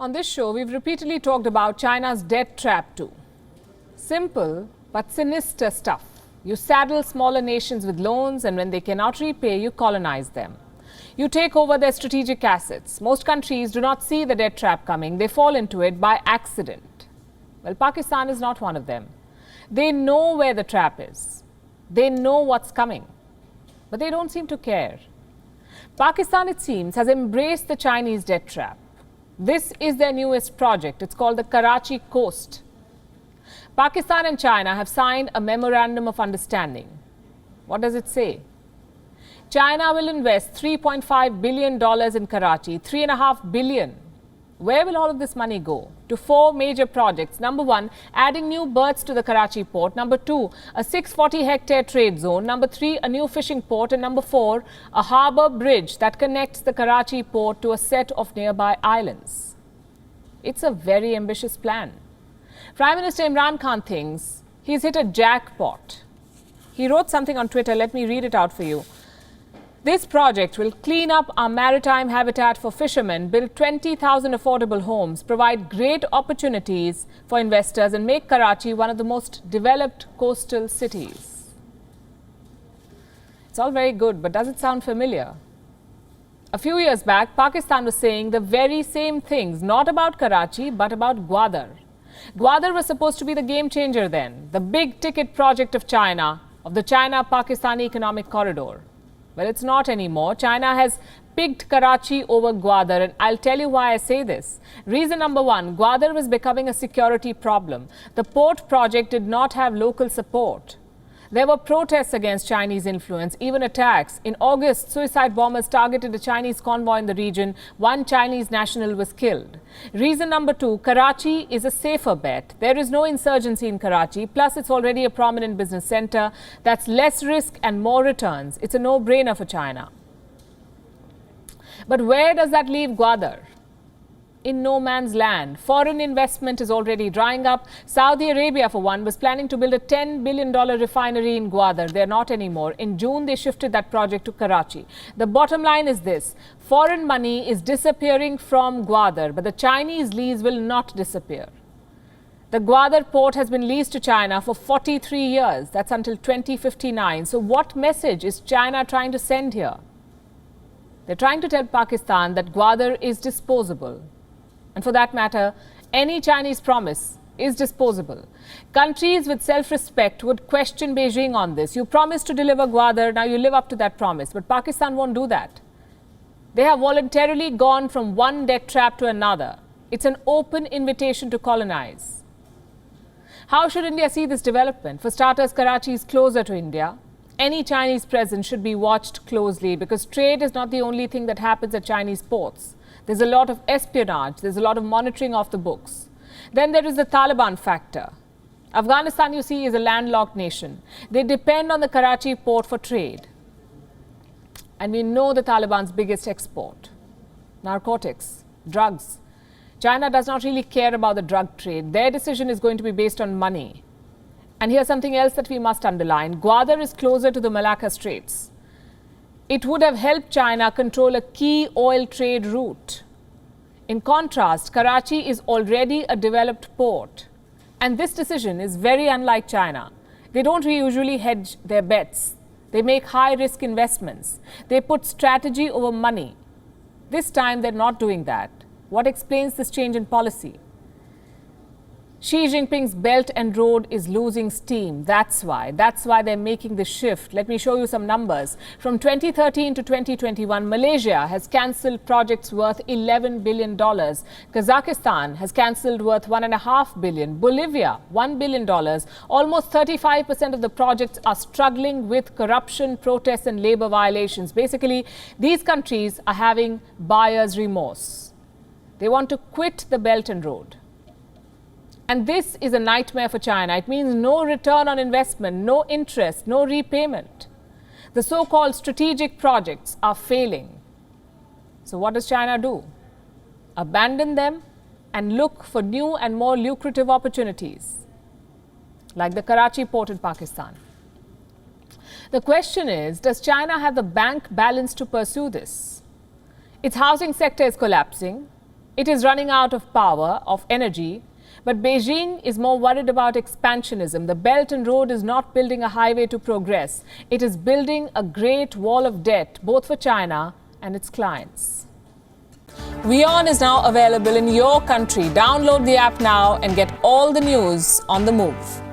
On this show, we've repeatedly talked about China's debt trap too. Simple but sinister stuff. You saddle smaller nations with loans, and when they cannot repay, you colonize them. You take over their strategic assets. Most countries do not see the debt trap coming. They fall into it by accident. Well, Pakistan is not one of them. They know where the trap is. They know what's coming. But they don't seem to care. Pakistan, it seems, has embraced the Chinese debt trap. This is their newest project. It's called the Karachi Coast. Pakistan and China have signed a memorandum of understanding. What does it say? China will invest $3.5 billion in Karachi, $3.5 billion. Where will all of this money go? To four major projects. Number one, adding new berths to the Karachi port. Number two, a 640-hectare trade zone. Number three, a new fishing port. And number four, a harbour bridge that connects the Karachi port to a set of nearby islands. It's a very ambitious plan. Prime Minister Imran Khan thinks he's hit a jackpot. He wrote something on Twitter. Let me read it out for you. This project will clean up our maritime habitat for fishermen, build 20,000 affordable homes, provide great opportunities for investors, and make Karachi one of the most developed coastal cities. It's all very good, but does it sound familiar? A few years back, Pakistan was saying the very same things, not about Karachi, but about Gwadar. Gwadar was supposed to be the game changer then, the big ticket project of China, of the China-Pakistan Economic Corridor. Well, it's not anymore. China has picked Karachi over Gwadar, and I'll tell you why I say this. Reason number one, Gwadar was becoming a security problem. The port project did not have local support. There were protests against Chinese influence, even attacks. In August, suicide bombers targeted a Chinese convoy in the region. One Chinese national was killed. Reason number two, Karachi is a safer bet. There is no insurgency in Karachi, plus it's already a prominent business center. That's less risk and more returns. It's a no-brainer for China. But where does that leave Gwadar? In no man's land. Foreign investment is already drying up. Saudi Arabia, for one, was planning to build a $10 billion refinery in Gwadar. They're not anymore. In June, they shifted that project to Karachi. The bottom line is this. Foreign money is disappearing from Gwadar, but the Chinese lease will not disappear. The Gwadar port has been leased to China for 43 years. That's until 2059. So what message is China trying to send here? They're trying to tell Pakistan that Gwadar is disposable. And for that matter, any Chinese promise is disposable. Countries with self-respect would question Beijing on this. You promised to deliver Gwadar, now you live up to that promise. But Pakistan won't do that. They have voluntarily gone from one debt trap to another. It's an open invitation to colonize. How should India see this development? For starters, Karachi is closer to India. Any Chinese presence should be watched closely because trade is not the only thing that happens at Chinese ports. There's a lot of espionage. There's a lot of monitoring off the books. Then there is the Taliban factor. Afghanistan, you see, is a landlocked nation. They depend on the Karachi port for trade. And we know the Taliban's biggest export: narcotics, drugs. China does not really care about the drug trade. Their decision is going to be based on money. And here's something else that we must underline. Gwadar is closer to the Malacca Straits. It would have helped China control a key oil trade route. In contrast, Karachi is already a developed port. And this decision is very unlike China. They don't usually hedge their bets. They make high-risk investments. They put strategy over money. This time, they're not doing that. What explains this change in policy? Xi Jinping's Belt and Road is losing steam. That's why they're making the shift. Let me show you some numbers. From 2013 to 2021, Malaysia has cancelled projects worth $11 billion. Kazakhstan has cancelled worth $1.5 billion. Bolivia, $1 billion. Almost 35% of the projects are struggling with corruption, protests, and labor violations. Basically, these countries are having buyer's remorse. They want to quit the Belt and Road. And this is a nightmare for China. It means no return on investment, no interest, no repayment. The so-called strategic projects are failing. So what does China do? Abandon them and look for new and more lucrative opportunities, like the Karachi port in Pakistan. The question is, does China have the bank balance to pursue this? Its housing sector is collapsing. It is running out of power, of energy. But Beijing is more worried about expansionism. The Belt and Road is not building a highway to progress. It is building a great wall of debt, both for China and its clients. WION is now available in your country. Download the app now and get all the news on the move.